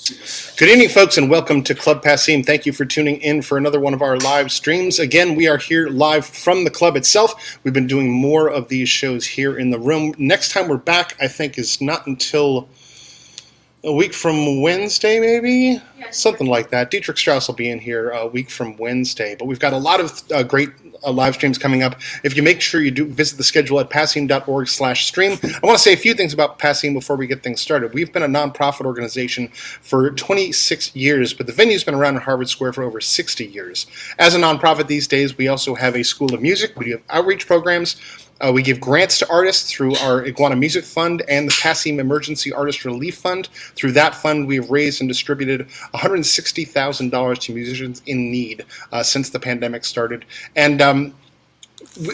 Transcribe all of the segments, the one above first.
Good evening, folks, and welcome to Club Passim. Thank you for tuning in for another one of our live streams. Again, we are here live from the club itself. We've been doing more of these shows here in the room. Next time we're back, I think, is not until a week from Wednesday, maybe? Yeah, something like that. Dietrich Strauss will be in here a week from Wednesday. But we've got a lot of great live streams coming up. If you make sure you do visit the schedule at passim.org/stream. I want to say a few things about Passim before we get things started. We've been a nonprofit organization for 26 years, but the venue's been around in Harvard Square for over 60 years. As a nonprofit these days, we also have a school of music. We have outreach programs. We give grants to artists through our Iguana Music Fund and the Passim Emergency Artist Relief Fund. Through that fund, we have raised and distributed $160,000 to musicians in need since the pandemic started. And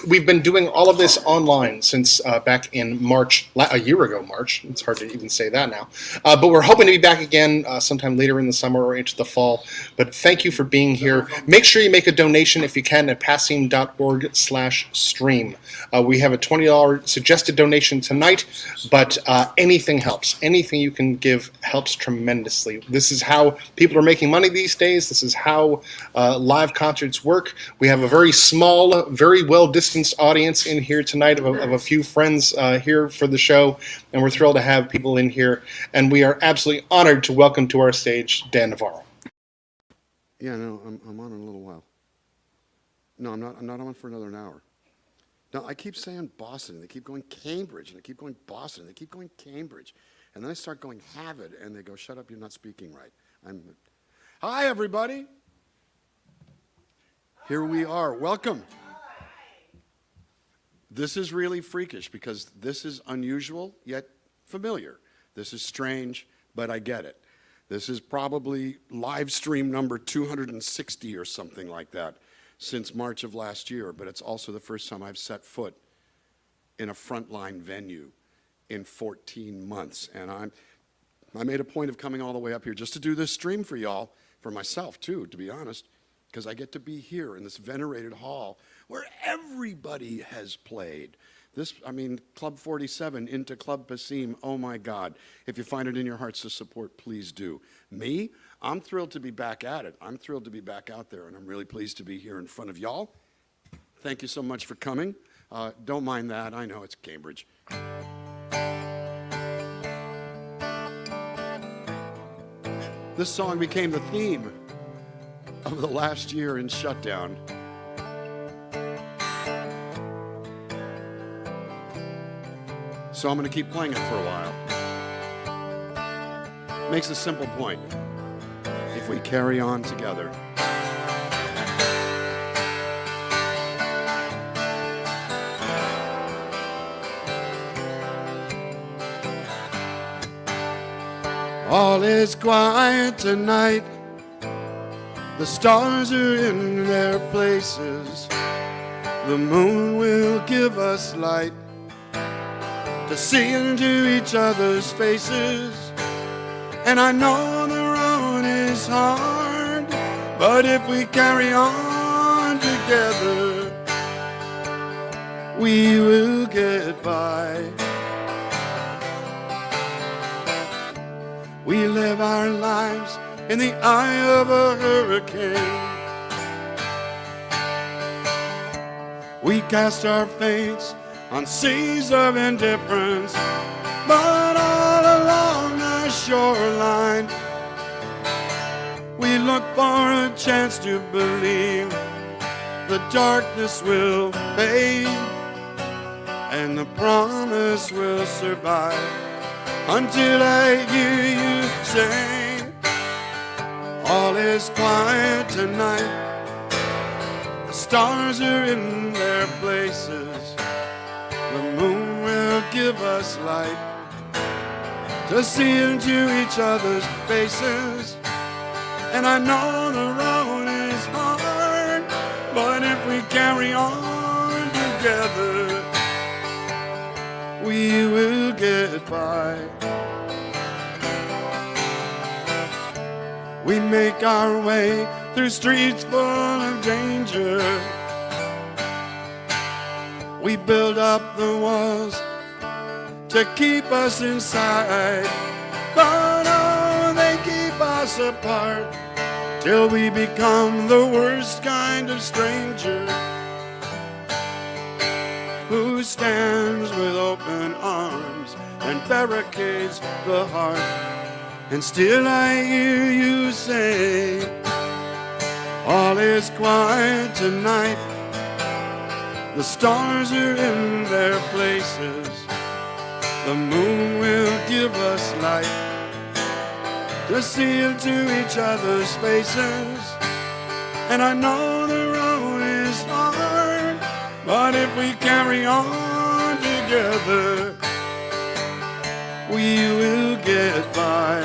we've been doing all of this online since back in March, a year ago March. It's hard to even say that now. But we're hoping to be back again sometime later in the summer or into the fall. But thank you for being here. Make sure you make a donation if you can at passim.org/stream. We have a $20 suggested donation tonight, but anything helps. Anything you can give helps tremendously. This is how people are making money these days. This is how live concerts work. We have a very small, very well-distanced audience in here tonight of a few friends here for the show, and we're thrilled to have people in here. And we are absolutely honored to welcome to our stage Dan Navarro. Yeah, no, I'm on in a little while. No, I'm not on for another hour. No, I keep saying Boston, and they keep going Cambridge, and they keep going Boston, and they keep going Cambridge. And then I start going Harvard, and they go, shut up, you're not speaking right. Hi, everybody. Here we are. Welcome. This is really freakish because this is unusual, yet familiar. This is strange, but I get it. This is probably live stream number 260 or something like that since March of last year, but it's also the first time I've set foot in a frontline venue in 14 months. And I made a point of coming all the way up here just to do this stream for y'all, for myself too, to be honest, because I get to be here in this venerated hall where everybody has played. Club 47 into Club Passim, oh my God. If you find it in your hearts to support, please do. Me, I'm thrilled to be back at it. I'm thrilled to be back out there, and I'm really pleased to be here in front of y'all. Thank you so much for coming. Don't mind that, I know it's Cambridge. This song became the theme of the last year in shutdown. So I'm going to keep playing it for a while. Makes a simple point. If we carry on together. All is quiet tonight. The stars are in their places. The moon will give us light to see into each other's faces. And I know the road is hard, but if we carry on together, we will get by. We live our lives in the eye of a hurricane. We cast our fates on seas of indifference, but all along the shoreline, we look for a chance to believe the darkness will fade and the promise will survive until I hear you say, all is quiet tonight. The stars are in their places. The moon will give us light to see into each other's faces. And I know the road is hard, but if we carry on together, we will get by. We make our way through streets full of danger. We build up the walls to keep us inside, but oh, they keep us apart till we become the worst kind of stranger who stands with open arms and barricades the heart. And still I hear you say, all is quiet tonight. The stars are in their places. The moon will give us light to see into each other's faces. And I know the road is hard, but if we carry on together, we will get by.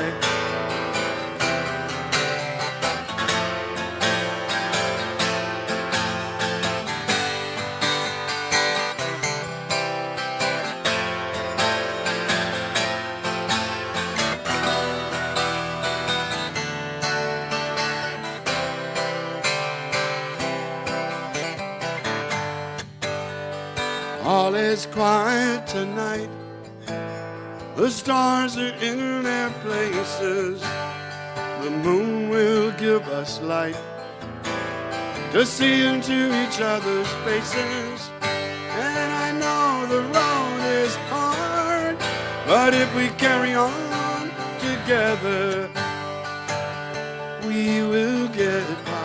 All is quiet tonight. The stars are in their places. The moon will give us light to see into each other's faces. And I know the road is hard, but if we carry on together, we will get by.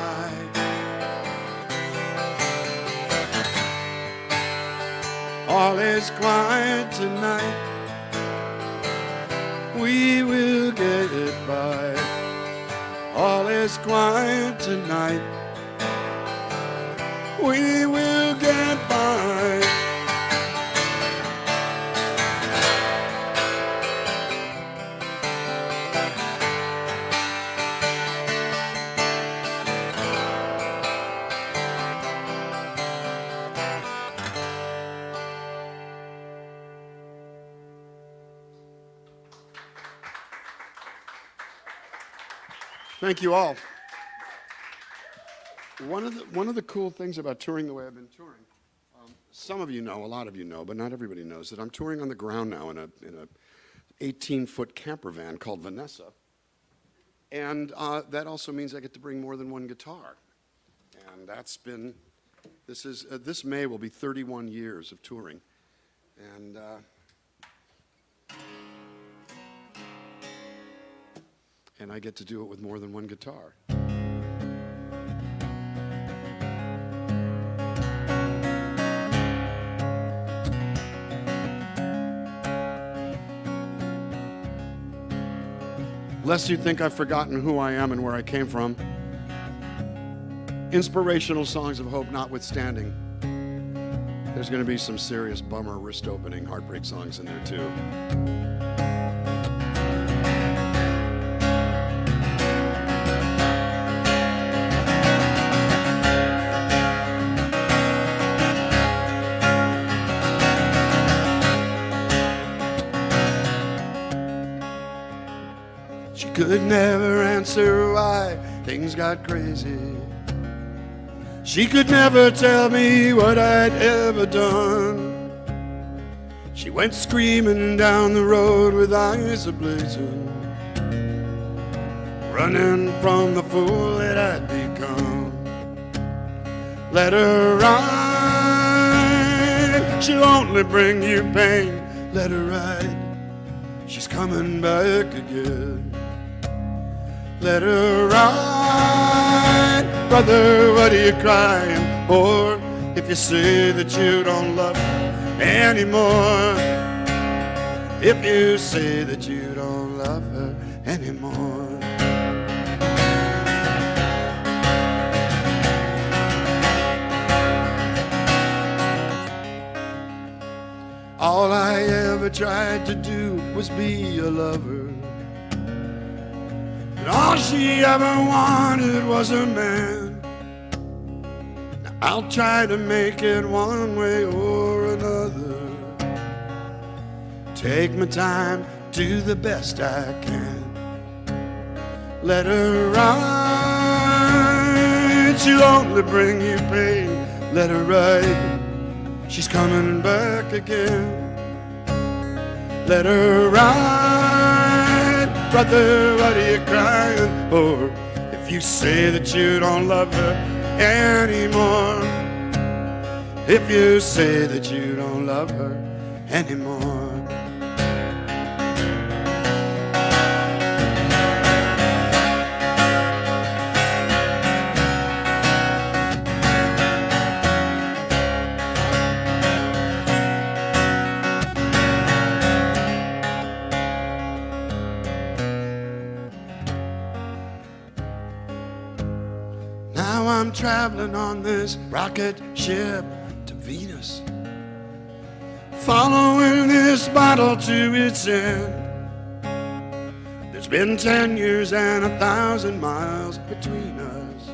All is quiet tonight. We will get by. All is quiet tonight. We will get by. Thank you all. One of the cool things about touring the way I've been touring, some of you know, a lot of you know, but not everybody knows, that I'm touring on the ground now in a 18-foot camper van called Vanessa. And that also means I get to bring more than one guitar. And that's been, this May will be 31 years of touring. And I get to do it with more than one guitar. Lest you think I've forgotten who I am and where I came from, inspirational songs of hope notwithstanding, there's going to be some serious bummer, wrist-opening, heartbreak songs in there too. She could never answer why things got crazy. She could never tell me what I'd ever done. She went screaming down the road with eyes ablazing, running from the fool that I'd become. Let her ride, she'll only bring you pain. Let her ride, she's coming back again. Let her ride, brother, what are you crying for? If you say that you don't love her anymore, if you say that you don't love her anymore. All I ever tried to do was be a lover. All she ever wanted was a man. Now I'll try to make it one way or another. Take my time, do the best I can. Let her ride, she'll only bring you pain. Let her ride, she's coming back again. Let her ride, brother, what are you crying for? If you say that you don't love her anymore, if you say that you don't love her anymore. Now I'm traveling on this rocket ship to Venus, following this bottle to its end. There's been 10 years and 1,000 miles between us,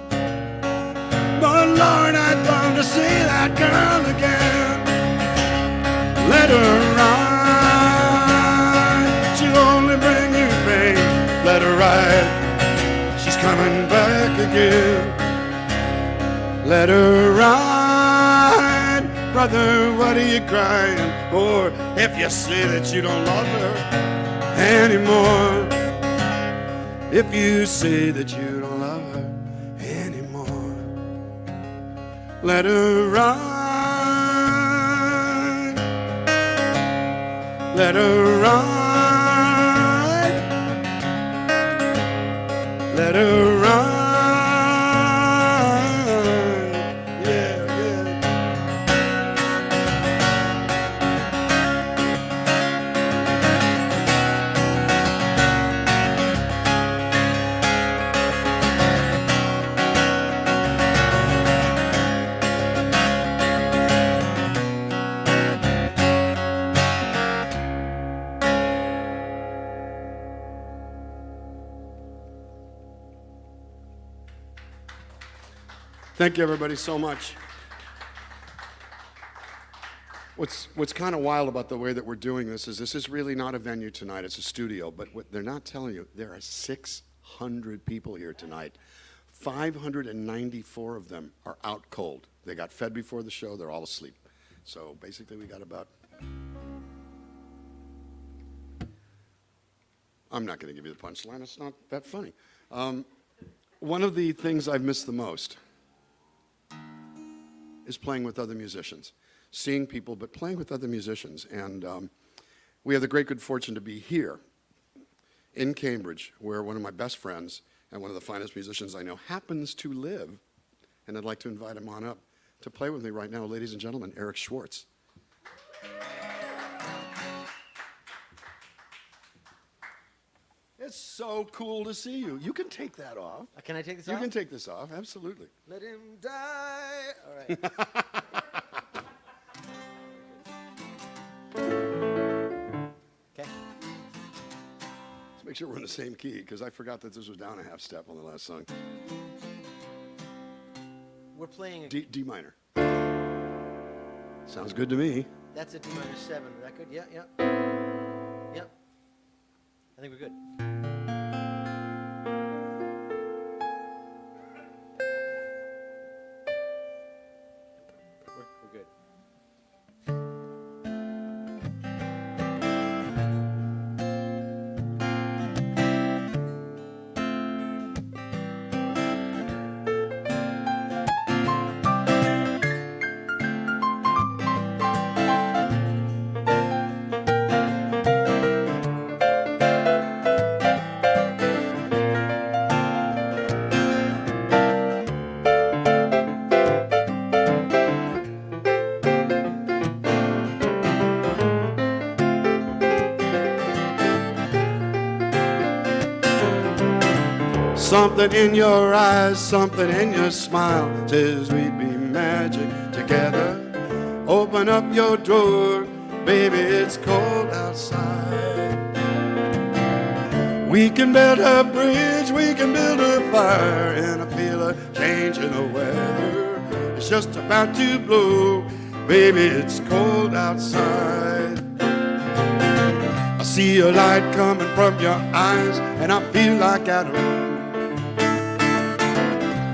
but Lord, I'd love to see that girl again. Let her ride, she'll only bring you pain. Let her ride, she's coming back again. Let her ride, brother, what are you crying for? If you say that you don't love her anymore, if you say that you don't love her anymore, let her ride, let her ride, let her ride. Thank you, everybody, so much. What's kind of wild about the way that we're doing this is really not a venue tonight, it's a studio, but what they're not telling you, there are 600 people here tonight. 594 of them are out cold. They got fed before the show, they're all asleep. So basically we got about, I'm not going to give you the punchline, it's not that funny. One of the things I've missed the most is playing with other musicians, seeing people, but playing with other musicians. And we have the great good fortune to be here in Cambridge, where one of my best friends and one of the finest musicians I know happens to live. And I'd like to invite him on up to play with me right now, ladies and gentlemen, Eric Schwartz. It's so cool to see you. You can take that off. Can I take this off? You can take this off, absolutely. Let him die. All right. Okay. Let's make sure we're in the same key, because I forgot that this was down a half step on the last song. We're playing D minor. Sounds good to me. That's a D minor 7. Is that good? Yeah, yeah. Yep. I think we're good. We're good. Something in your eyes, something in your smile says we'd be magic together. Open up your door, baby, it's cold outside. We can build a bridge, we can build a fire, and I feel a change in the weather. It's just about to blow, baby, it's cold outside. I see a light coming from your eyes, and I feel like Adam,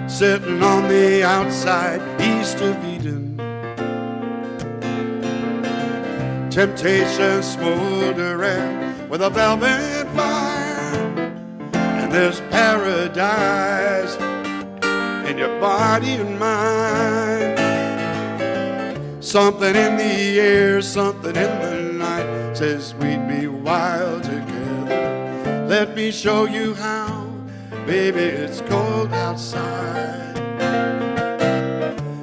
sitting on the outside, east of Eden. Temptation smoldering with a velvet fire. and there's paradise in your body and mind. Something in the air, something in the night says we'd be wild together. Let me show you how, baby, it's cold outside.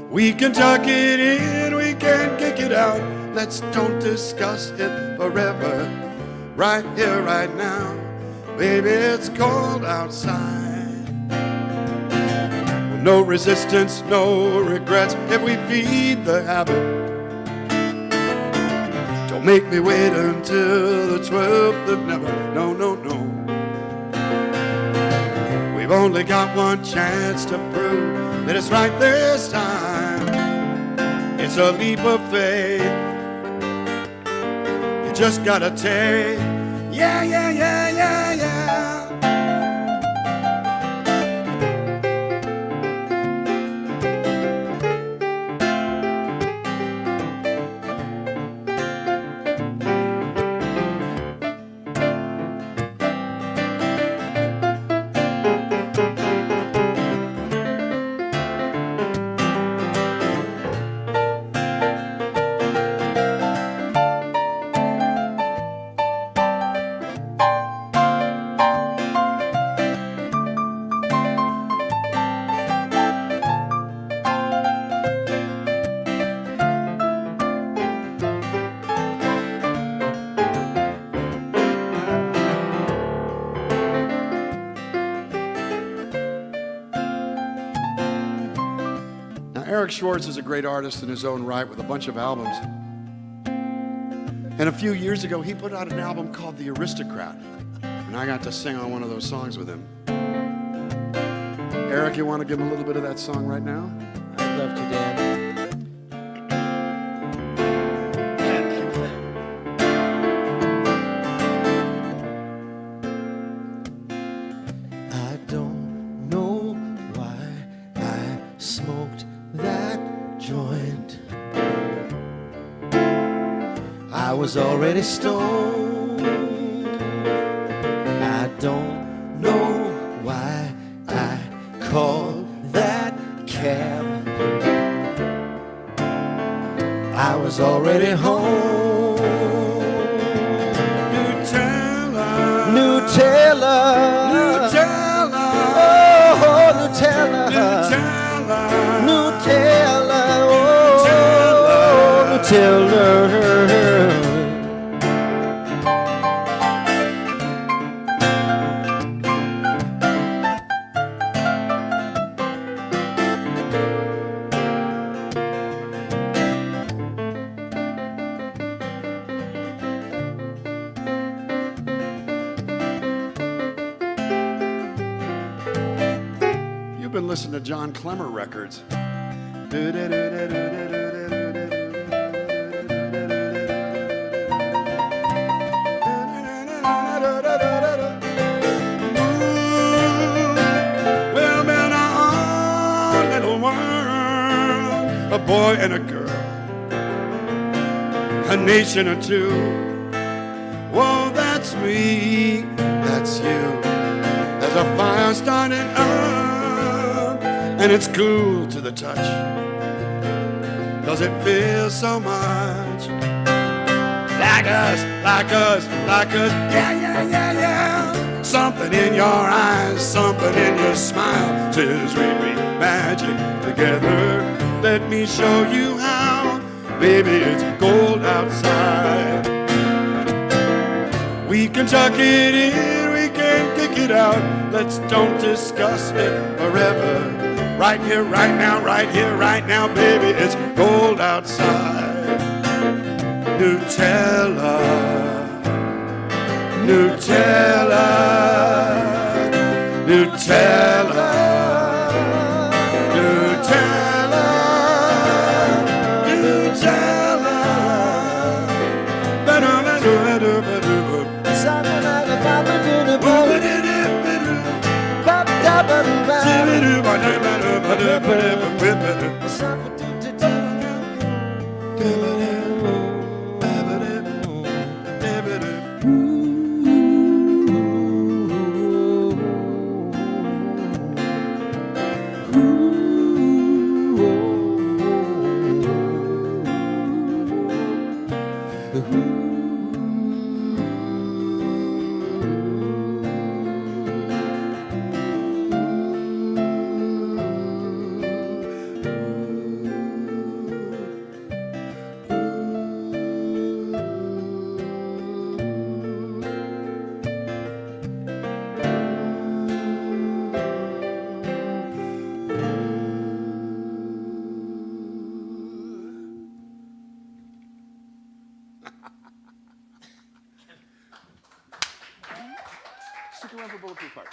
We can tuck it in, we can kick it out. Let's don't discuss it forever. Right here, right now, baby, it's cold outside. No resistance, no regrets if we feed the habit. Don't make me wait until the 12th of never. No, no, no. We've only got one chance to prove that it's right this time. It's a leap of faith. You just gotta take. Yeah, yeah, yeah, yeah, yeah. Eric Schwartz is a great artist in his own right with a bunch of albums. And a few years ago, he put out an album called The Aristocrat. And I got to sing on one of those songs with him. Eric, you want to give him a little bit of that song right now? I'd love to, Dan. I don't know why I smoked that joint. I was already stoned. I don't know why I called that cab. I was already home. Nutella. Nutella. Nutella. Oh, Nutella. Nutella. Nutella. Oh, Nutella. You've been listening to John Clemmer records. Well, been a little world, a boy and a girl, a nation or two. Whoa, that's me, that's you. There's a fire starting up, and it's cool to the touch, 'cause it feels so much like us, like us, like us. Yeah, yeah, yeah, yeah. Something in your eyes, something in your smile says we'd be magic together. Let me show you how, baby, it's cold outside. We can tuck it in, we can kick it out. Let's don't discuss it forever. Right here, right now, right here, right now, baby, it's cold outside. Nutella, Nutella, Nutella, Nutella, Nutella. Stick around for Bulletproof Heart.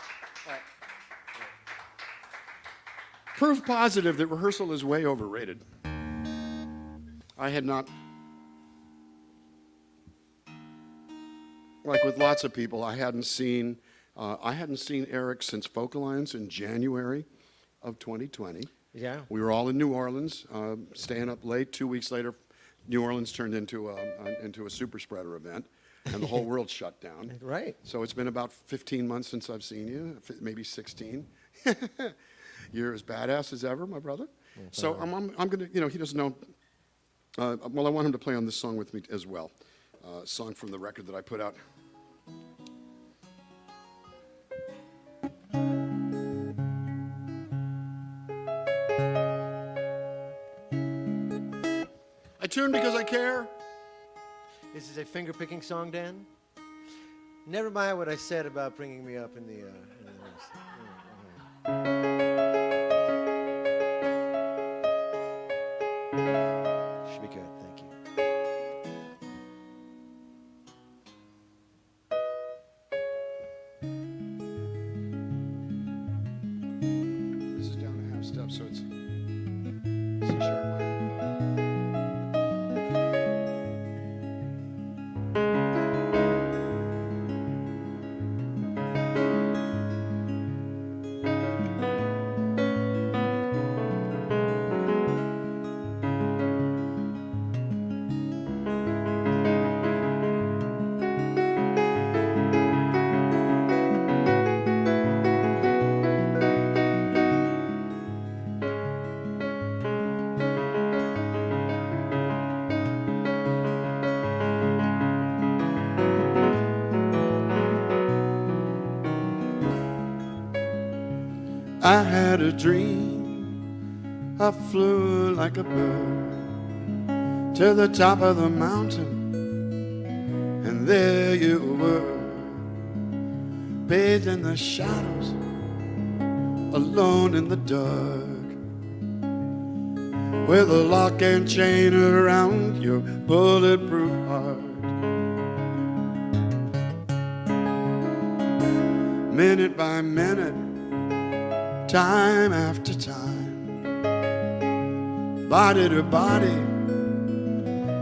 Proof positive that rehearsal is way overrated. I had not, like with lots of people, I hadn't seen Eric since Focalines in January of 2020. Yeah. We were all in New Orleans, staying up late. 2 weeks later, New Orleans turned into a super spreader event, and the whole world shut down. Right. So it's been about 15 months since I've seen you, maybe 16. You're as badass as ever, my brother. So I'm gonna, he doesn't know. Well, I want him to play on this song with me as well. A song from the record that I put out. I tune because I care. This is a finger-picking song, Dan. Never mind what I said about bringing me up in the list. Should be good, thank you. This is down a half step, so it's C sharp minor. I had a dream, I flew like a bird to the top of the mountain, and there you were, bathed in the shadows, alone in the dark, with a lock and chain around your bulletproof heart. Minute by minute, time after time, body to body,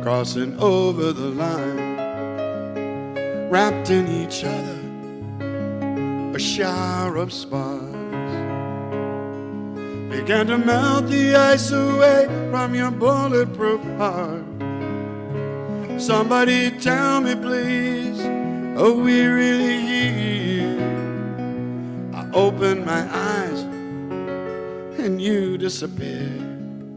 crossing over the line, wrapped in each other, a shower of sparks began to melt the ice away from your bulletproof heart. Somebody tell me please, are we really here? I opened my eyes and you disappeared,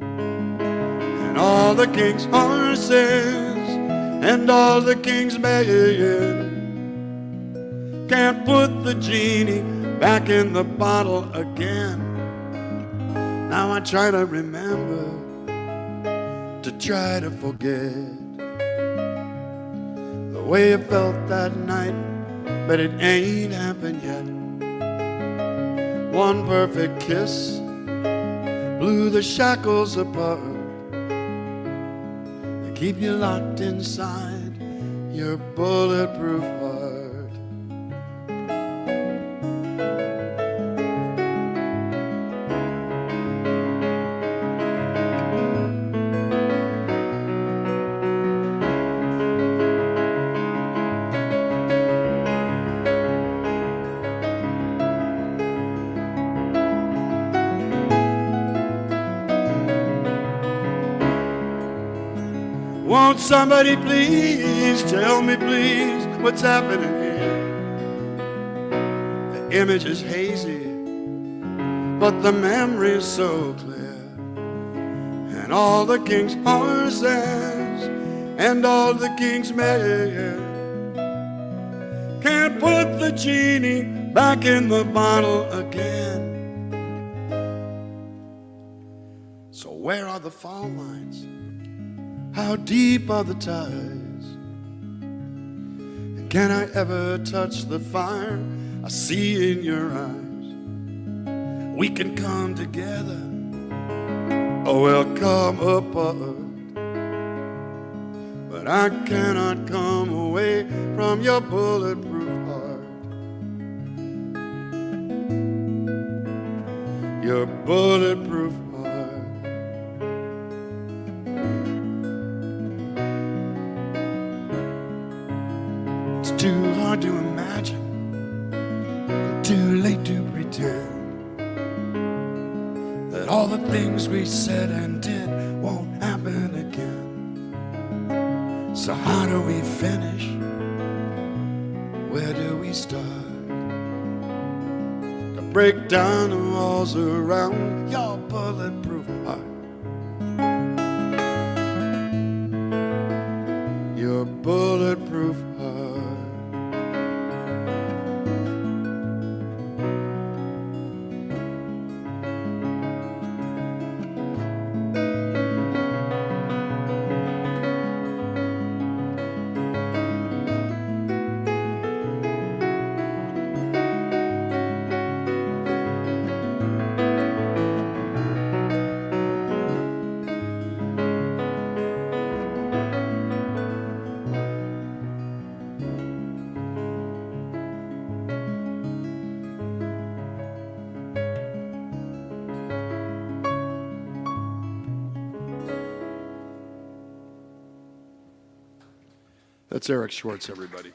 and all the king's horses and all the king's men can't put the genie back in the bottle again. Now I try to remember, to try to forget the way it felt that night, but it ain't happened yet. One perfect kiss blew the shackles apart and keep you locked inside your bulletproof heart. Won't somebody please tell me please what's happening here? The image is hazy, but the memory's so clear, and all the king's horses and all the king's men can't put the genie back in the bottle again. So where are the fault lines? How deep are the ties? And can I ever touch the fire I see in your eyes? We can come together, or we'll come apart. But I cannot come away from your bulletproof heart. Your bulletproof heart. It's too hard to imagine, too late to pretend that all the things we said and did won't happen again. So how do we finish? Where do we start? To break down the walls around your bulletproof heart. Your bulletproof heart. That's Eric Schwartz, everybody.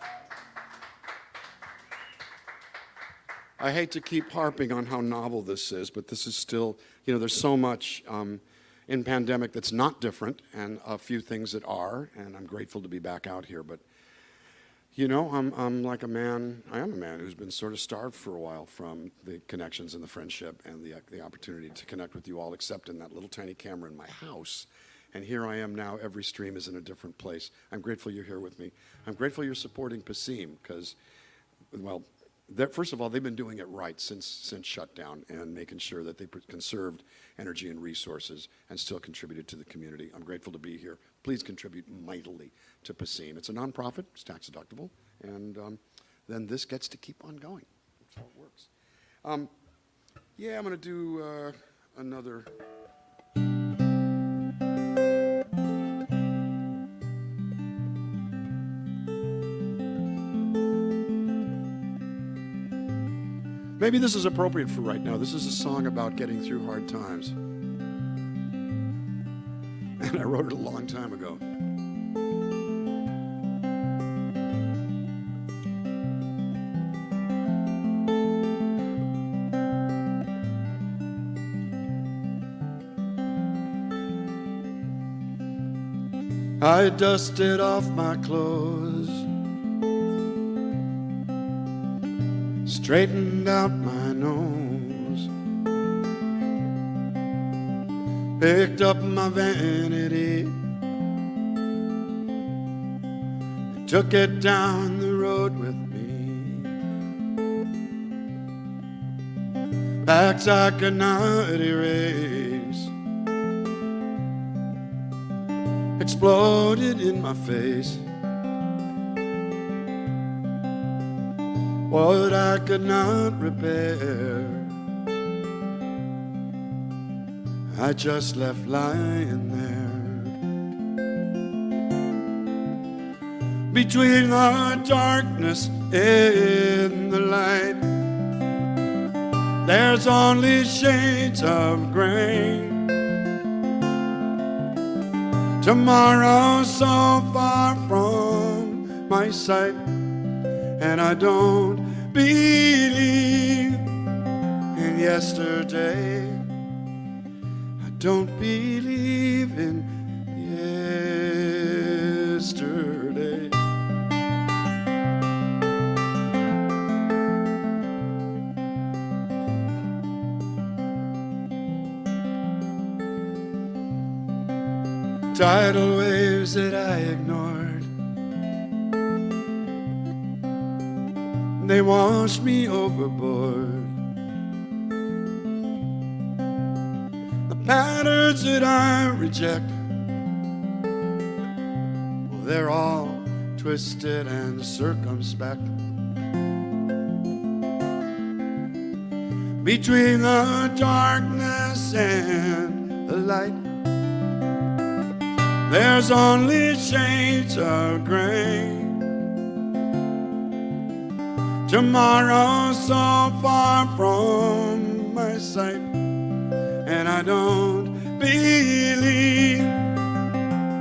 I hate to keep harping on how novel this is, but this is still, there's so much in pandemic that's not different, and a few things that are, and I'm grateful to be back out here. But, I'm like a man, I am a man who's been sort of starved for a while from the connections and the friendship and the opportunity to connect with you all, except in that little tiny camera in my house. And here I am now. Every stream is in a different place. I'm grateful you're here with me. I'm grateful you're supporting Passim because, well, first of all, they've been doing it right since shutdown and making sure that they conserved energy and resources and still contributed to the community. I'm grateful to be here. Please contribute mightily to Passim. It's a nonprofit. It's tax deductible. And then this gets to keep on going. That's how it works. Yeah, I'm going to do another... Maybe this is appropriate for right now. This is a song about getting through hard times. And I wrote it a long time ago. I dusted off my clothes, straightened out my nose, picked up my vanity, and took it down the road with me. Bags I could not erase exploded in my face. What I could not repair, I just left lying there. Between the darkness and the light, there's only shades of gray. Tomorrow so far from my sight, and I don't believe in yesterday. I don't believe in yesterday. tidal waves that I ignored, they wash me overboard. The patterns that I reject, well, they're all twisted and circumspect. Between the darkness and the light, there's only shades of gray. Tomorrow's so far from my sight, and I don't believe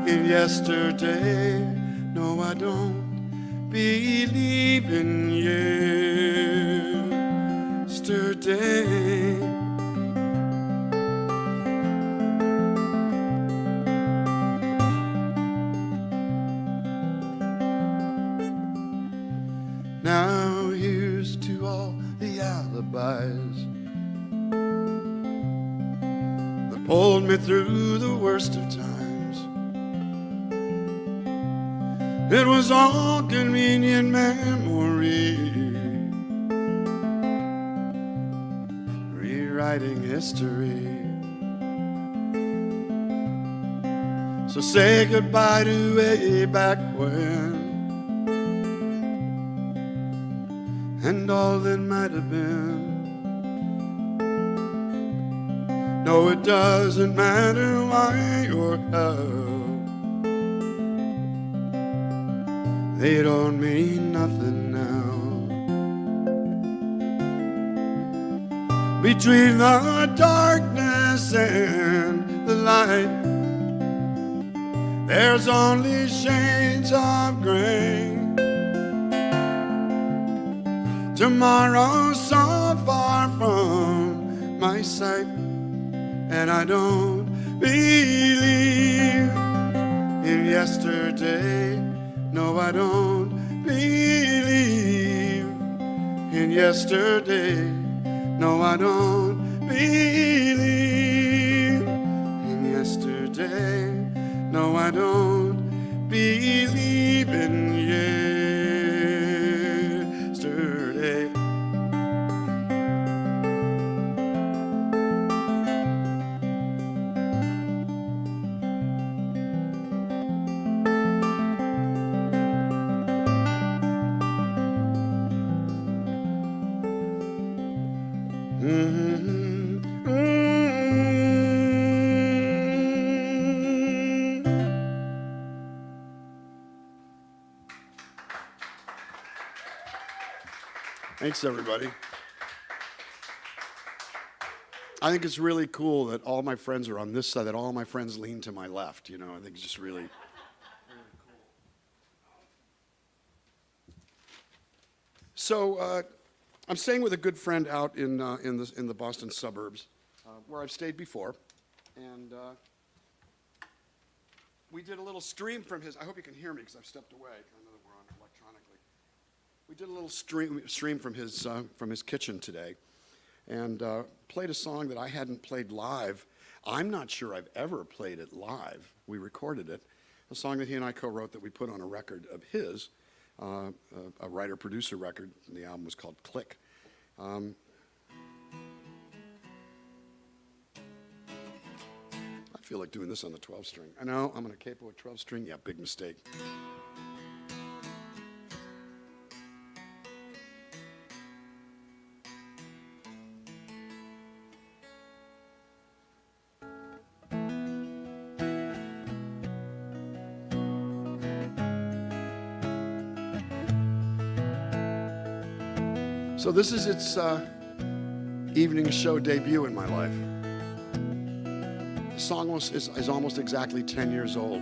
in yesterday. No, I don't believe in yesterday. Now here's to all the alibis that pulled me through the worst of times. It was all convenient memory, rewriting history. So say goodbye to way back when, and all that might have been. No, it doesn't matter why or how, they don't mean nothing now. Between the darkness and the light, there's only shades of gray. Tomorrow's so far from my sight, and I don't believe in yesterday. No, I don't believe in yesterday. No, I don't believe in yesterday. No, I don't believe in yesterday. Thanks, everybody. I think it's really cool that all my friends are on this side, that all my friends lean to my left. You know, I think it's just really, really cool. So I'm staying with a good friend out in the Boston suburbs, where I've stayed before, and we did a little stream from his. I hope you can hear me because I've stepped away. I know that we're on electronically. We did a little stream from his kitchen today, and played a song that I hadn't played live. I'm not sure I've ever played it live. We recorded it, a song that he and I co-wrote that we put on a record of his, a writer-producer record, and the album was called Click. I feel like doing this on the 12-string. I know, I'm going to capo a 12-string. Yeah, big mistake. So this is its evening show debut in my life. The song is almost exactly 10 years old.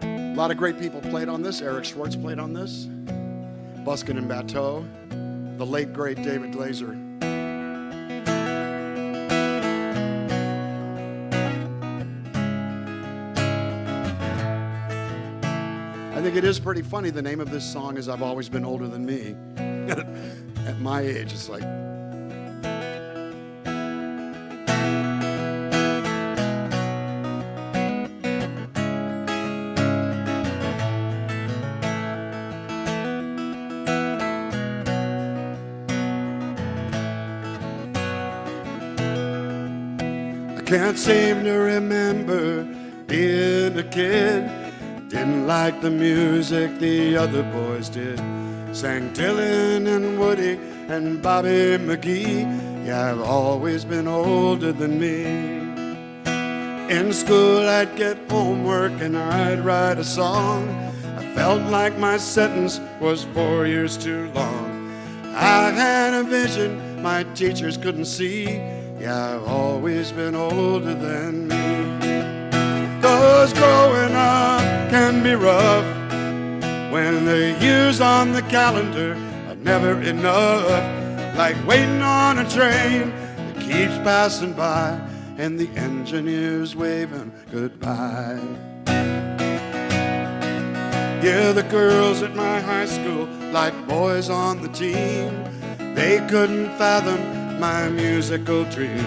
A lot of great people played on this. Eric Schwartz played on this. Buskin and Bateau. The late, great David Glazer. I think it is pretty funny. The name of this song is I've Always Been Older Than Me. At my age, it's like, Can't seem to remember being a kid. Didn't like the music the other boys did. Sang Dylan and Woody and Bobby McGee. Yeah, I've always been older than me. In school I'd get homework and I'd write a song. I felt like my sentence was 4 years too long. I had a vision my teachers couldn't see. Yeah, I've always been older than me. 'Cause growing up can be rough when the years on the calendar are never enough. Like waiting on a train that keeps passing by and the engineer's waving goodbye. Yeah, the girls at my high school, like boys on the team, they couldn't fathom my musical dream.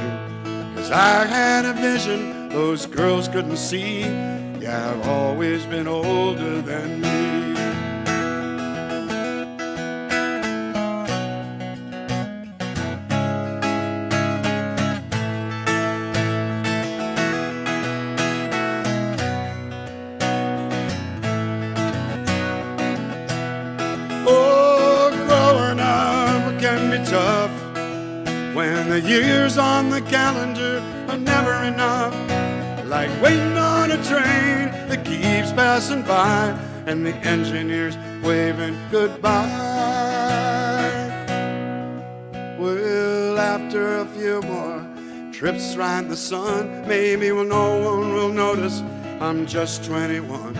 'Cause I had a vision those girls couldn't see. Yeah, I've always been older than me. Oh, growing up can be tough when the years on the calendar are never enough. Like waiting on a train that keeps passing by and the engineer's waving goodbye. Well, after a few more trips around the sun, maybe no one will notice I'm just 21.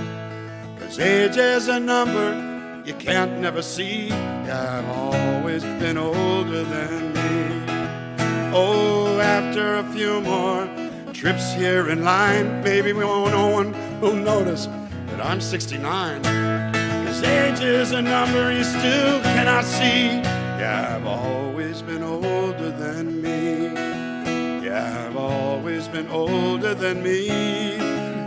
'Cause age is a number you can't never see. Yeah, I've always been older than me. Oh, after a few more trips here in line, maybe no one will notice that I'm 69. 'Cause age is a number you still cannot see. Yeah, I've always been older than me. Yeah, I've always been older than me.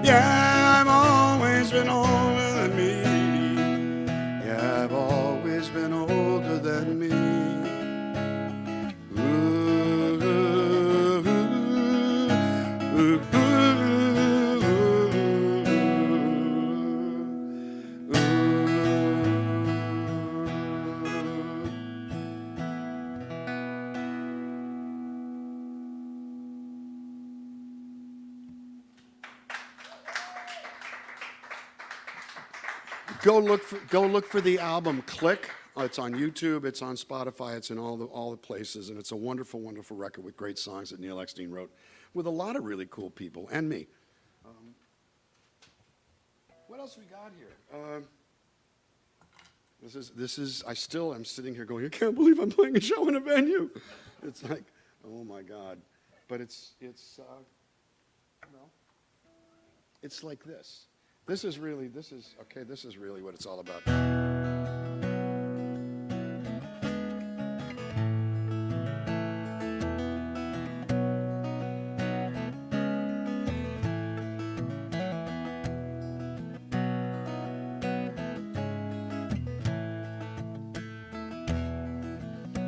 Yeah, I've always been older than me. Yeah, I've always been older than me. Go look for the album Click. It's on YouTube, it's on Spotify, it's in all the places, and it's a wonderful, wonderful record with great songs that Neil Eckstein wrote with a lot of really cool people, and me. What else we got here? This is, I still am sitting here going, I can't believe I'm playing a show in a venue. It's like, oh my God. But it's like this. This is really what it's all about.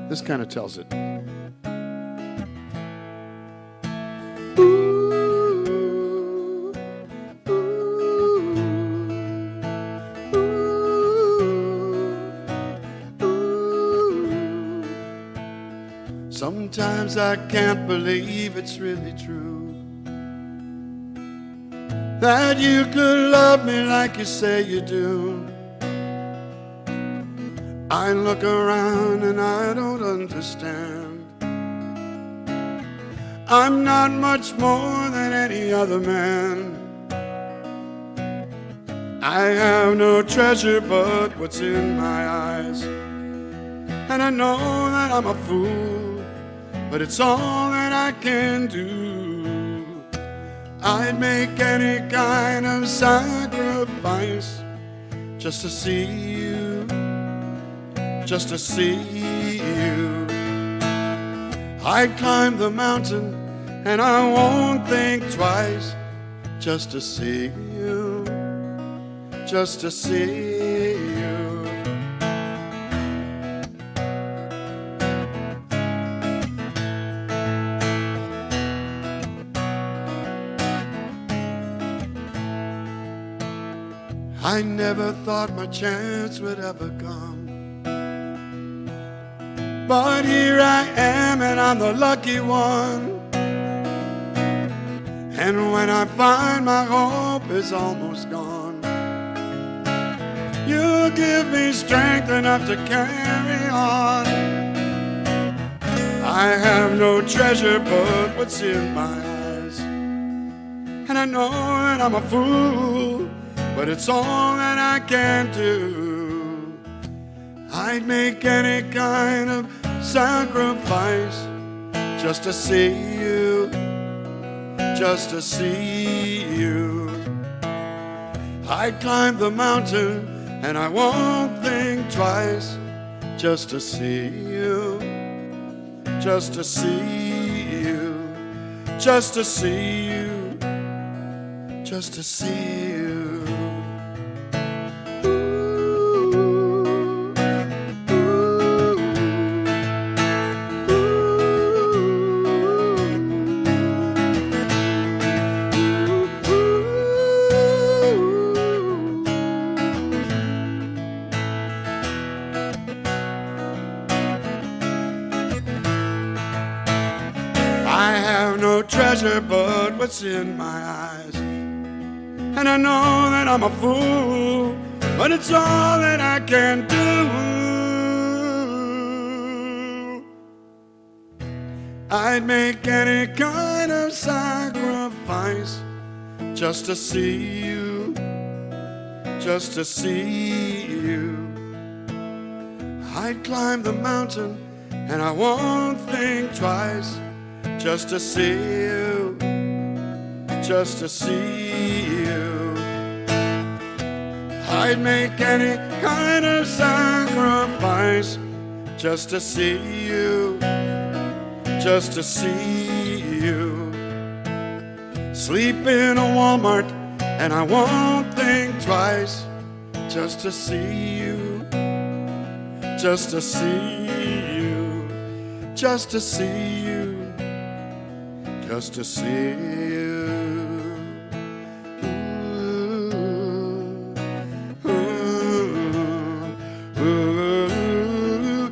This kind of tells it. Sometimes I can't believe it's really true that you could love me like you say you do. I look around and I don't understand. I'm not much more than any other man. I have no treasure but what's in my eyes. And I know that I'm a fool, but it's all that I can do. I'd make any kind of sacrifice just to see you, just to see you. I'd climb the mountain and I won't think twice just to see you, just to see you. I never thought my chance would ever come. But here I am, and I'm the lucky one. And when I find my hope is almost gone, you give me strength enough to carry on. I have no treasure but what's in my eyes, and I know that I'm a fool, but it's all that I can do. I'd make any kind of sacrifice just to see you, just to see you. I'd climb the mountain and I won't think twice just to see you, just to see you, just to see you, just to see you. Treasure but what's in my eyes, and I know that I'm a fool, but it's all that I can do. I'd make any kind of sacrifice just to see you, just to see you. I'd climb the mountain and I won't think twice just to see you, just to see you. I'd make any kind of sacrifice just to see you, just to see you. Sleep in a Walmart and I won't think twice just to see you, just to see you, just to see you, just to see you. Ooh, ooh, ooh,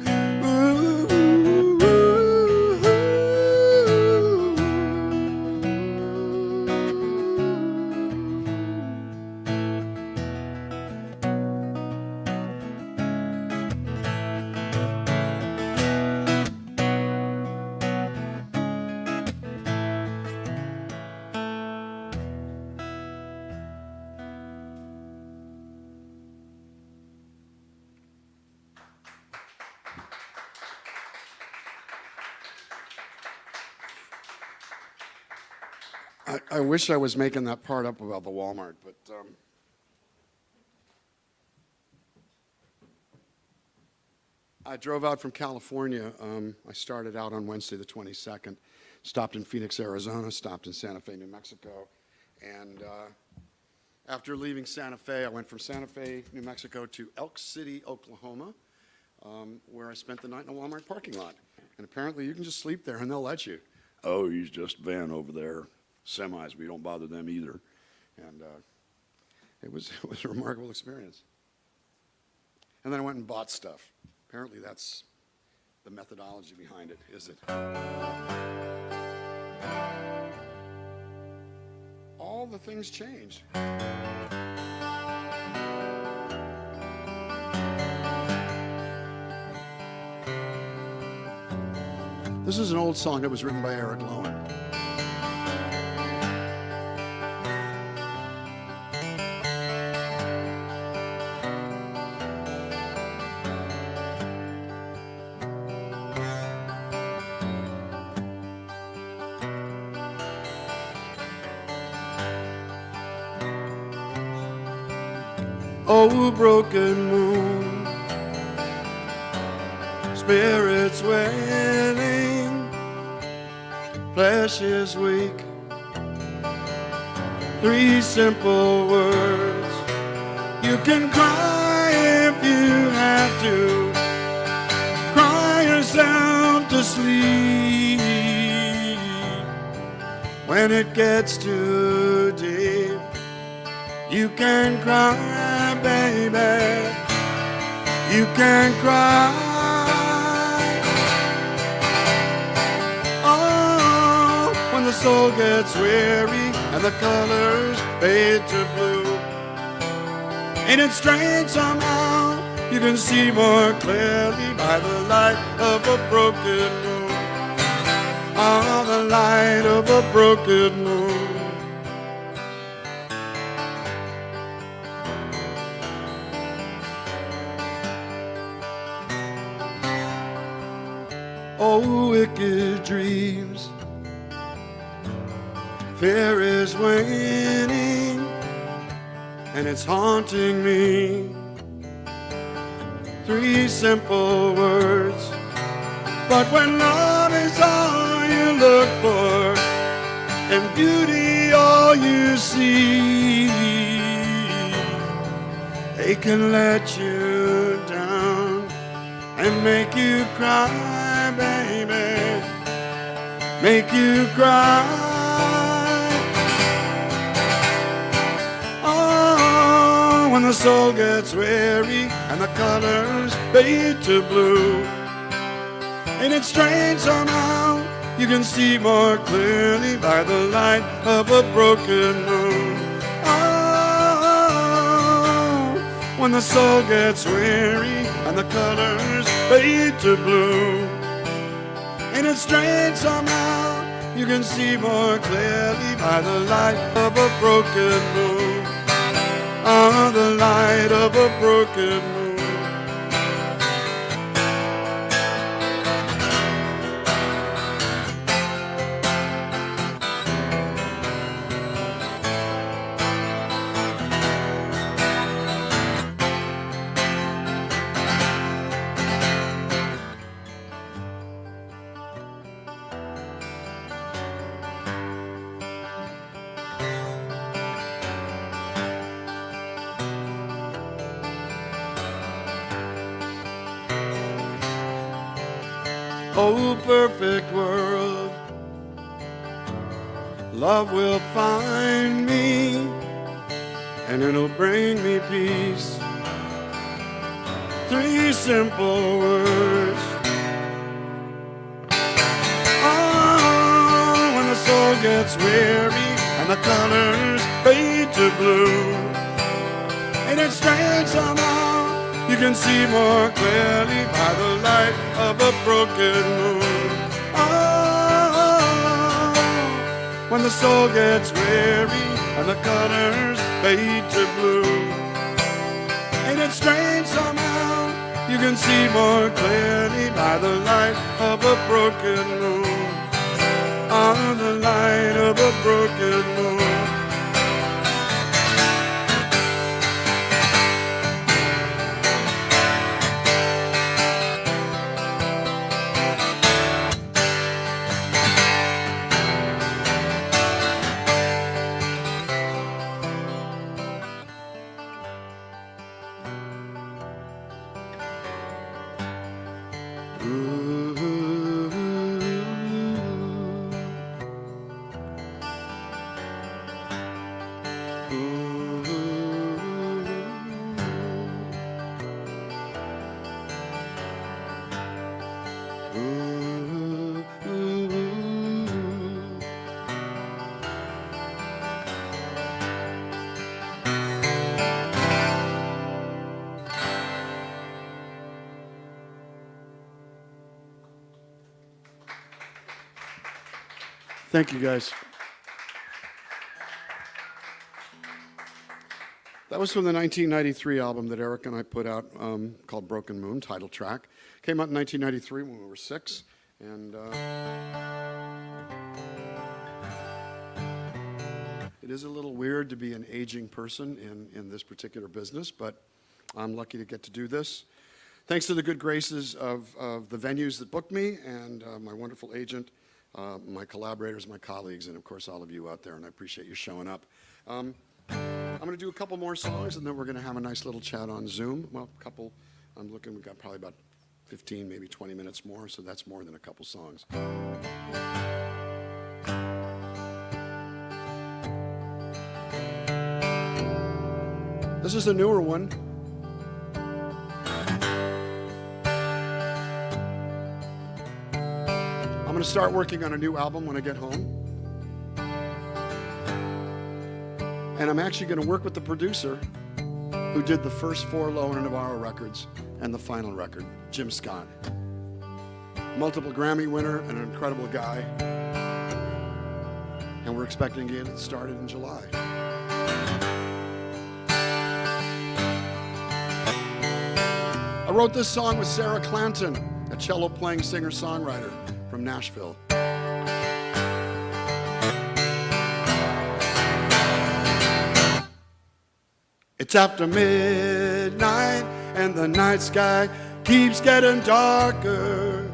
I wish I was making that part up about the Walmart, but I drove out from California. I started out on Wednesday the 22nd, stopped in Phoenix, Arizona, stopped in Santa Fe, New Mexico, and after leaving Santa Fe, I went from Santa Fe, New Mexico to Elk City, Oklahoma, where I spent the night in a Walmart parking lot. And apparently you can just sleep there and they'll let you. Oh, he's just a van over there. Semis, we don't bother them either. And it was a remarkable experience. And then I went and bought stuff. Apparently that's the methodology behind it, is it? All the things changed. This is an old song that was written by Eric Lowen. Oh, broken moon, spirits wailing, flesh is weak. 3 simple words, you can cry if you have to, cry yourself to sleep. When it gets too deep, you can cry baby, you can cry. Oh, when the soul gets weary and the colors fade to blue. Ain't it strange somehow you can see more clearly by the light of a broken moon. Oh, the light of a broken moon. Oh, wicked dreams, fear is waning, and it's haunting me. 3 simple words, but when love is all you look for, and beauty all you see, they can let you down and make you cry, baby, make you cry. Oh, when the soul gets weary and the colors fade to blue. Ain't it strange somehow you can see more clearly by the light of a broken moon. Oh, when the soul gets weary and the colors fade to blue. Ain't it strange somehow you can see more clearly by the light of a broken moon. Oh, the light of a broken moon. Oh, perfect world, love will find me, and it'll bring me peace. 3 simple words. Oh, when the soul gets weary and the colors fade to blue. Ain't it strange somehow you can see more clearly by the light of a broken moon. Oh, when the soul gets weary and the colors fade to blue. Ain't it strange somehow you can see more clearly by the light of a broken moon. On the light of a broken moon. Thank you, guys. That was from the 1993 album that Eric and I put out called Broken Moon, title track. Came out in 1993 when we were 6. And it is a little weird to be an aging person in this particular business, but I'm lucky to get to do this. Thanks to the good graces of the venues that booked me and my wonderful agent, my collaborators, my colleagues, and of course all of you out there, and I appreciate you showing up. I'm going to do a couple more songs, and then we're going to have a nice little chat on Zoom. Well, a couple, I'm looking, we've got probably about 15, maybe 20 minutes more, so that's more than a couple songs. This is a newer one. I'm going to start working on a new album when I get home. And I'm actually going to work with the producer who did the first 4 Low and Navarro records and the final record, Jim Scott. Multiple Grammy winner, an incredible guy. And we're expecting to get it started in July. I wrote this song with Sarah Clanton, a cello-playing singer-songwriter from Nashville. It's after midnight and the night sky keeps getting darker.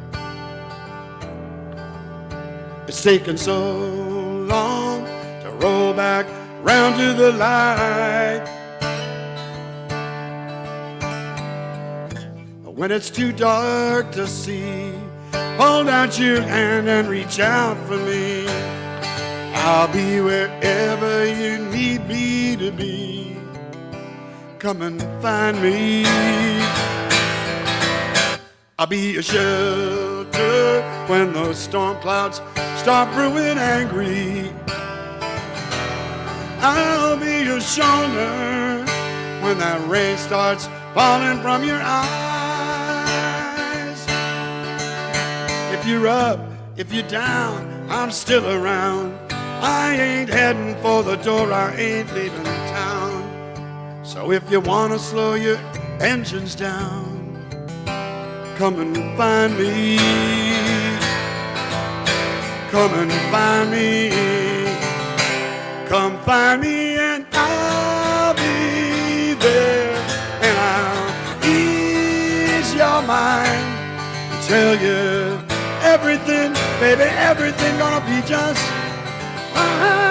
It's taken so long to roll back round to the light. But when it's too dark to see, hold out your hand and reach out for me. I'll be wherever you need me to be. Come and find me. I'll be a shelter when those storm clouds start brewing angry. I'll be your shoulder when that rain starts falling from your eyes. If you're up, if you're down, I'm still around. I ain't heading for the door, I ain't leaving town. So if you want to slow your engines down, come and find me. Come and find me. Come find me and I'll be there. And I'll ease your mind. Tell you everything, baby, everything gonna be just fine.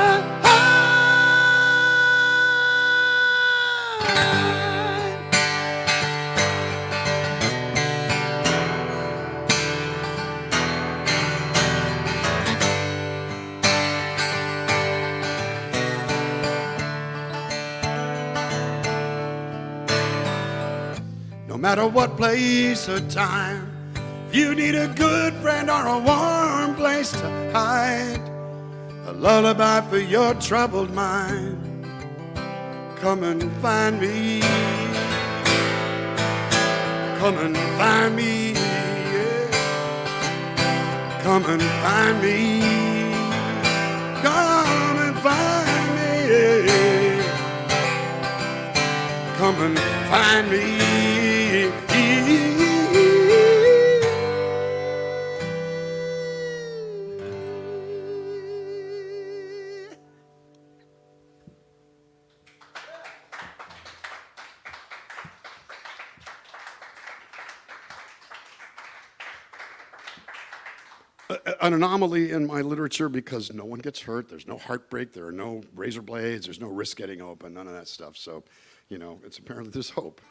No matter what place or time, if you need a good friend or a warm place to hide, a lullaby for your troubled mind, come and find me. Come and find me. Yeah. Come and find me. Come and find me. Yeah. Come and find me. An anomaly in my literature because no one gets hurt. There's no heartbreak. There are no razor blades. There's no wrist getting open. None of that stuff. So, you know, it's apparently there's hope.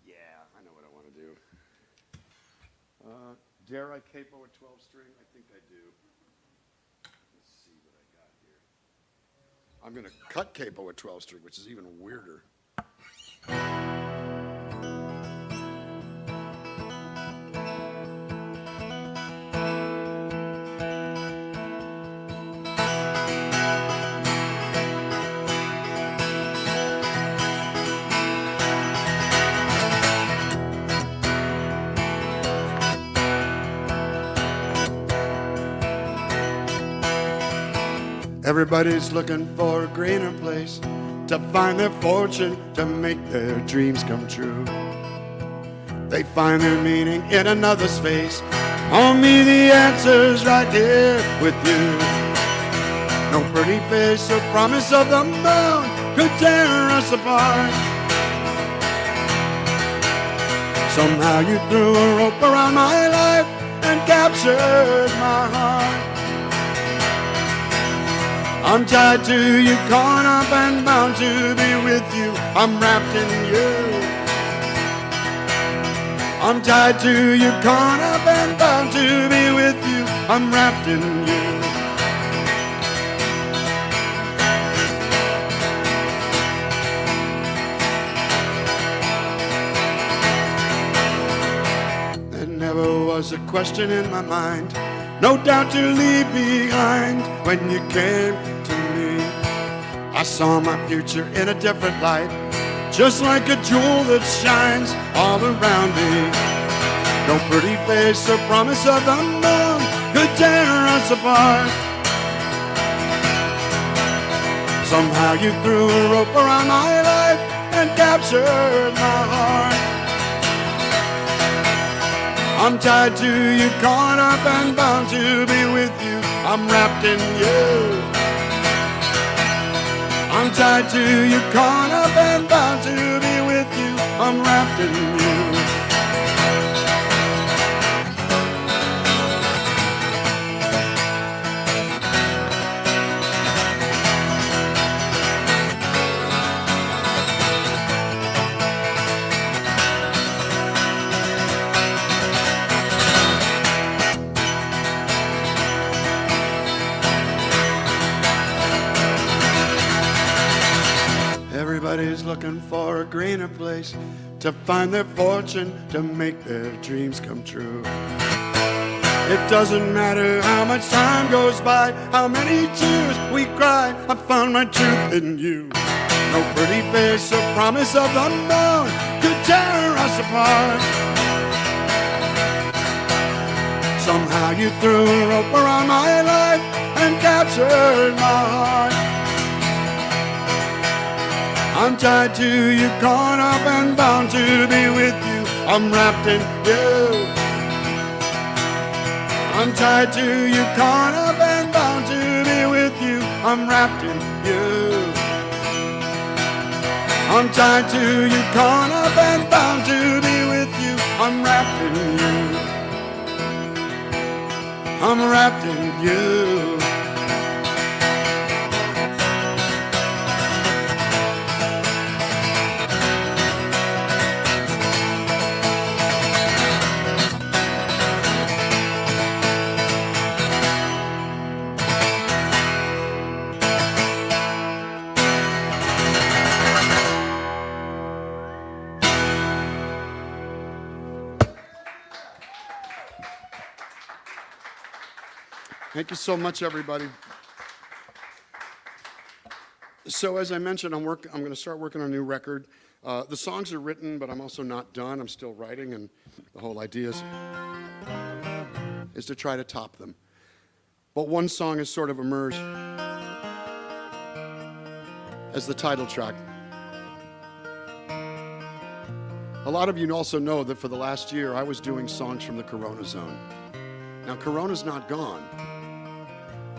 Yeah, I know what I want to do. Dare I capo a 12-string? I think I do. Let's see what I got here. I'm going to cut capo a 12-string, which is even weirder. Everybody's looking for a greener place to find their fortune, to make their dreams come true. They find their meaning in another space. Only the answer's right here with you. No pretty face or promise of the moon could tear us apart. Somehow you threw a rope around my life and captured my heart. I'm tied to you, caught up and bound to be with you. I'm wrapped in you. I'm tied to you, caught up and bound to be with you. I'm wrapped in you. was a question in my mind, no doubt to leave behind. When you came to me, I saw my future in a different light, just like a jewel that shines all around me. No pretty face or promise of the moon could tear us apart. Somehow you threw a rope around my life and captured my heart. I'm tied to you, caught up and bound to be with you. I'm wrapped in you. I'm tied to you, caught up and bound to be with you. I'm wrapped in you. Everybody's looking for a greener place to find their fortune, to make their dreams come true. It doesn't matter how much time goes by, how many tears we cry, I found my truth in you. No pretty face or promise of the moon could tear us apart. Somehow you threw a rope around my life and captured my heart. I'm tied to you, caught up and bound to be with you. I'm wrapped in you. I'm tied to you, caught up and bound to be with you. I'm wrapped in you. I'm tied to you, caught up and bound to be with you. I'm wrapped in you. I'm wrapped in you. Thank you so much, everybody. So as I mentioned, I'm going to start working on a new record. The songs are written, but I'm also not done. I'm still writing, and the whole idea is to try to top them. But one song has sort of emerged as the title track. A lot of you also know that for the last year, I was doing songs from the Corona Zone. Now, Corona's not gone.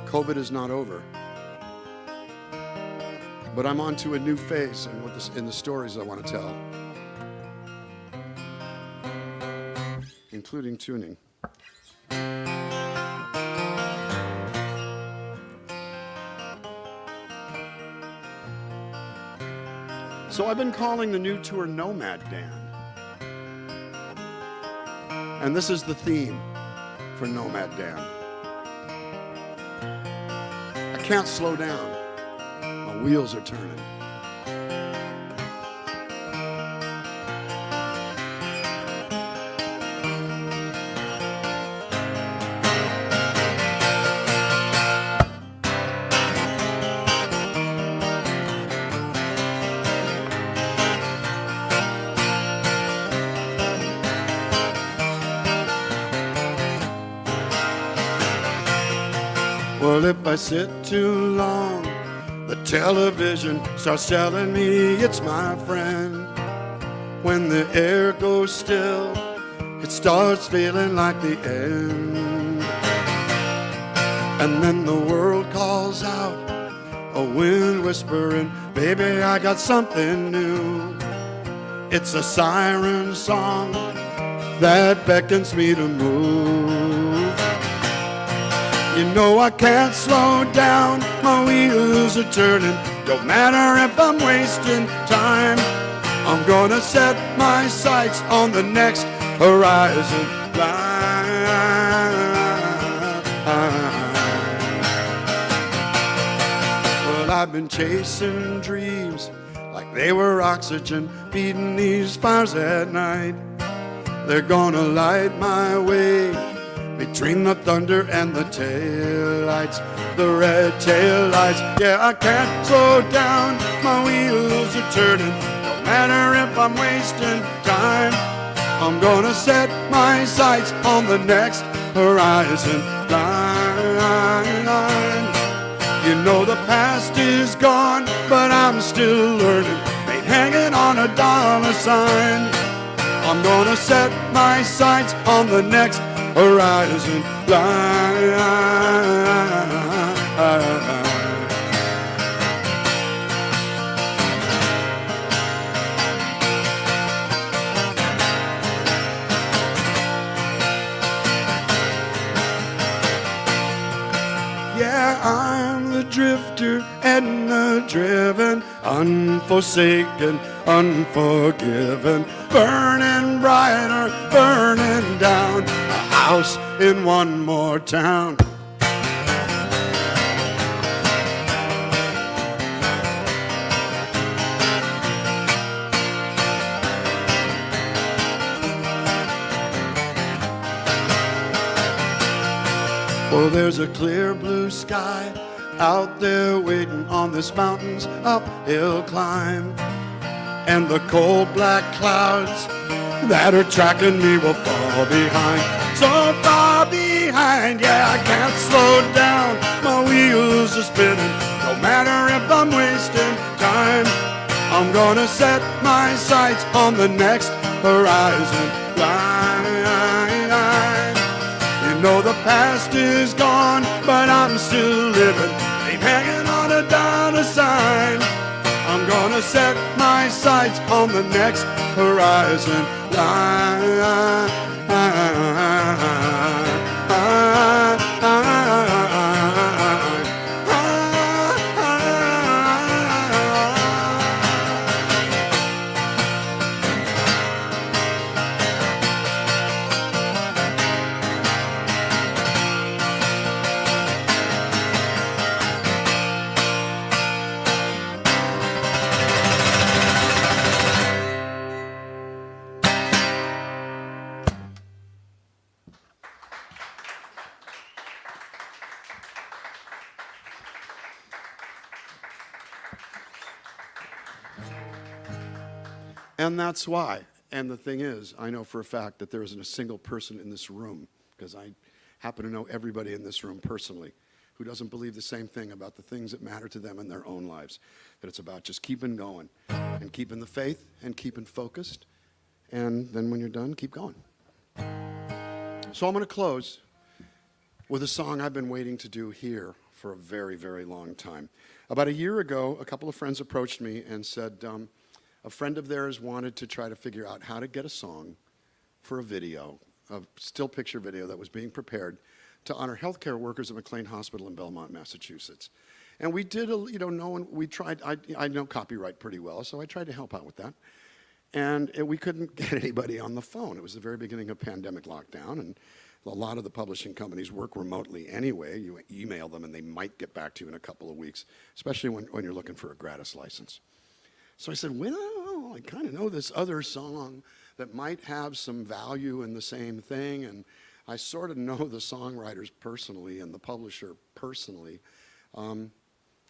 COVID is not over. But I'm on to a new phase in the stories I want to tell, including tuning. So I've been calling the new tour Nomad Dan. And this is the theme for Nomad Dan. I can't slow down. My wheels are turning. Well, if I sit too long, the television starts telling me it's my friend. When the air goes still, it starts feeling like the end. And then the world calls out, a wind whispering, baby, I got something new. It's a siren song that beckons me to move. You know I can't slow down, my wheels are turning. Don't matter if I'm wasting time, I'm gonna set my sights on the next horizon line. Well, I've been chasing dreams like they were oxygen, feeding these fires at night. They're gonna light my way between the thunder and the taillights, the red taillights. Yeah, I can't slow down, my wheels are turning. No matter if I'm wasting time, I'm gonna set my sights on the next horizon line. You know the past is gone, but I'm still learning. Ain't hanging on a dollar sign. I'm gonna set my sights on the next horizon line. Yeah, I'm the drifter and the driven, unforsaken, unforgiven, burning brighter, burning down, a house in one more town. Well, there's a clear blue sky out there waiting on this mountain's uphill climb. And the cold black clouds that are tracking me will fall behind. So far behind, yeah, I can't slow down. My wheels are spinning, no matter if I'm wasting time. I'm gonna set my sights on the next horizon line. You know the past is gone, but I'm still living. Ain't hanging on a dollar sign. I'm gonna set my sights on the next horizon line. And that's why. And the thing is, I know for a fact that there isn't a single person in this room, because I happen to know everybody in this room personally, who doesn't believe the same thing about the things that matter to them in their own lives. That it's about just keeping going and keeping the faith and keeping focused. And then when you're done, keep going. So I'm going to close with a song I've been waiting to do here for a very, very long time. About a year ago, a couple of friends approached me and said, a friend of theirs wanted to try to figure out how to get a song for a video, a still picture video that was being prepared to honor healthcare workers at McLean Hospital in Belmont, Massachusetts. And we did, we tried, I know copyright pretty well, so I tried to help out with that. And we couldn't get anybody on the phone. It was the very beginning of pandemic lockdown, and a lot of the publishing companies work remotely anyway. You email them and they might get back to you in a couple of weeks, especially when you're looking for a gratis license. So I said, well, I kind of know this other song that might have some value in the same thing, and I sort of know the songwriters personally and the publisher personally,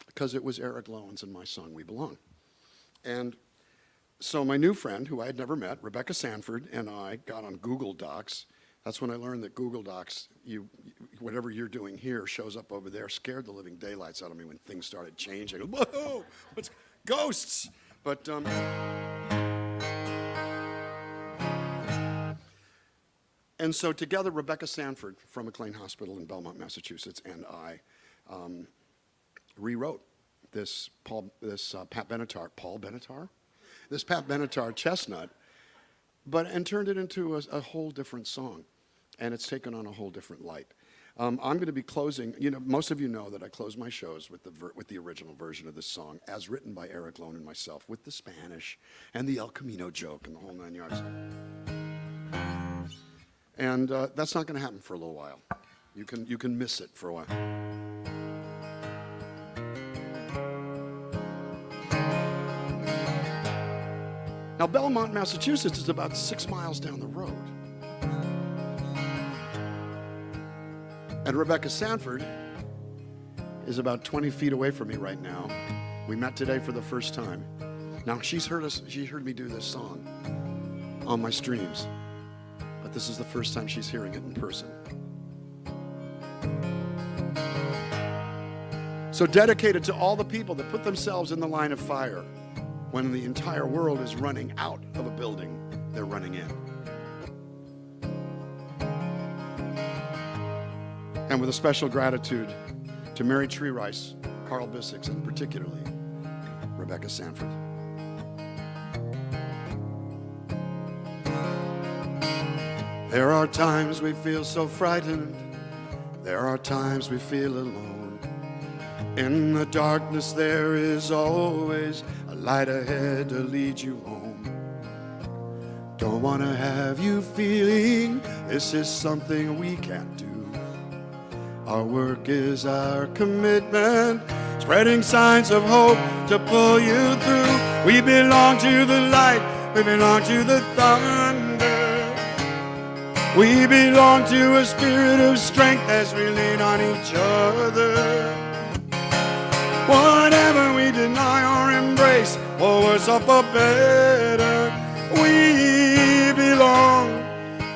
because it was Eric Lowen's and my song, We Belong. And so my new friend, who I had never met, Rebecca Sanford, and I got on Google Docs. That's when I learned that Google Docs, whatever you're doing here shows up over there. Scared the living daylights out of me when things started changing. Whoa, what's ghosts? But and so together, Rebecca Sanford from McLean Hospital in Belmont, Massachusetts, and I rewrote this Pat Benatar chestnut, and turned it into a whole different song, and it's taken on a whole different light. I'm going to be closing, most of you know that I close my shows with the original version of this song, as written by Eric Lowen and myself, with the Spanish and the El Camino joke and the whole 9 yards. And that's not going to happen for a little while. You can miss it for a while. Now, Belmont, Massachusetts is about 6 miles down the road. And Rebecca Sanford is about 20 feet away from me right now. We met today for the first time. Now, she heard me do this song on my streams, but this is the first time she's hearing it in person. So dedicated to all the people that put themselves in the line of fire when the entire world is running out of a building they're running in. And with a special gratitude to Mary Tree Rice, Carl Bissix, and particularly Rebecca Sanford. There are times we feel so frightened. There are times we feel alone. In the darkness there is always a light ahead to lead you home. Don't want to have you feeling this is something we can't do. Our work is our commitment, spreading signs of hope to pull you through. We belong to the light, we belong to the thunder. We belong to a spirit of strength as we lean on each other. Whatever we deny or embrace, or worse off or better, we belong,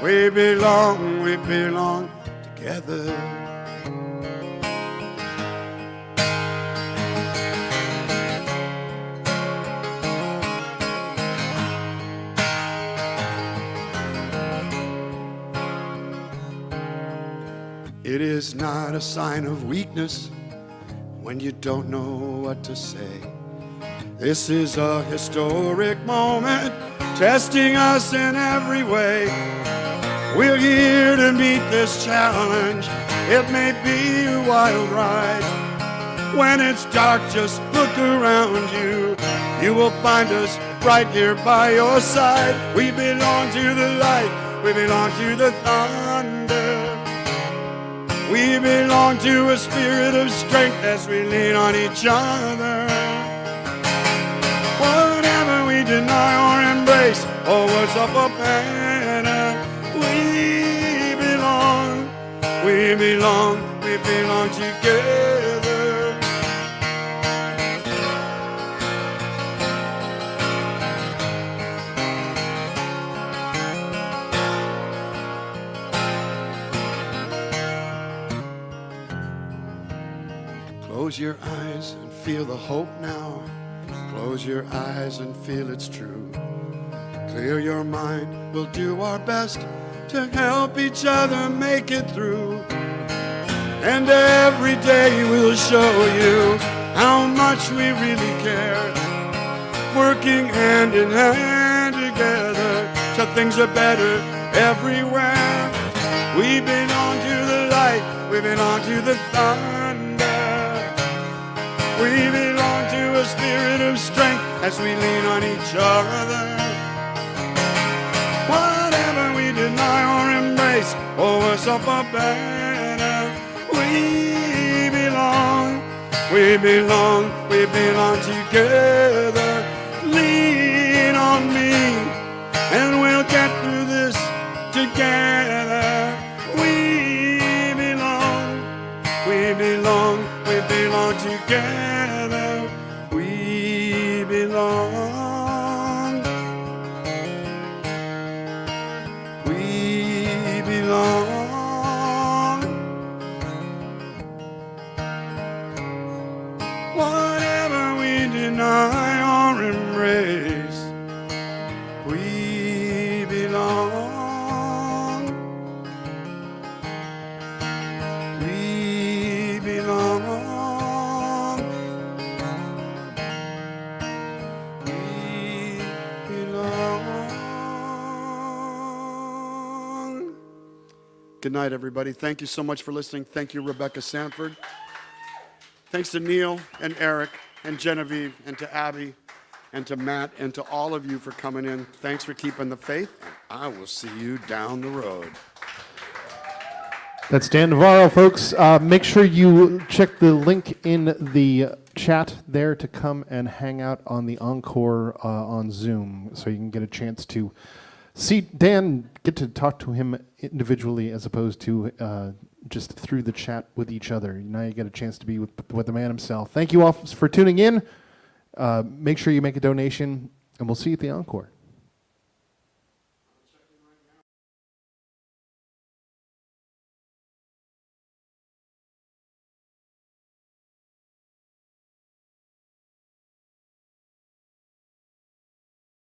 we belong, we belong together. It is not a sign of weakness when you don't know what to say. This is a historic moment, testing us in every way. We're here to meet this challenge. It may be a wild ride. When it's dark, just look around you. You will find us right here by your side. We belong to the light, we belong to the thunder. We belong to a spirit of strength as we lean on each other. Whatever we deny or embrace, or what's up or better, we belong, we belong, we belong together. Close your eyes and feel the hope now. Close your eyes and feel it's true. Clear your mind, we'll do our best to help each other make it through. And every day we'll show you how much we really care. Working hand in hand together so things are better everywhere. We belong to the light, we belong to the thunder. We belong to a spirit of strength as we lean on each other. Whatever we deny or embrace, or worse off or better, we belong, we belong, we belong together. Lean on me, and we'll get through this together. We belong, we belong, we belong together. We belong. We belong. Whatever we deny or embrace, we belong. We belong. Good night, everybody. Thank you so much for listening. Thank you, Rebecca Sanford. Thanks to Neil and Eric and Genevieve and to Abby and to Matt and to all of you for coming in. Thanks for keeping the faith, and I will see you down the road. That's Dan Navarro, folks. Make sure you check the link in the chat there to come and hang out on the Encore on Zoom so you can get a chance to see Dan, get to talk to him individually as opposed to just through the chat with each other. Now you get a chance to be with the man himself. Thank you all for tuning in. Make sure you make a donation, and we'll see you at the encore.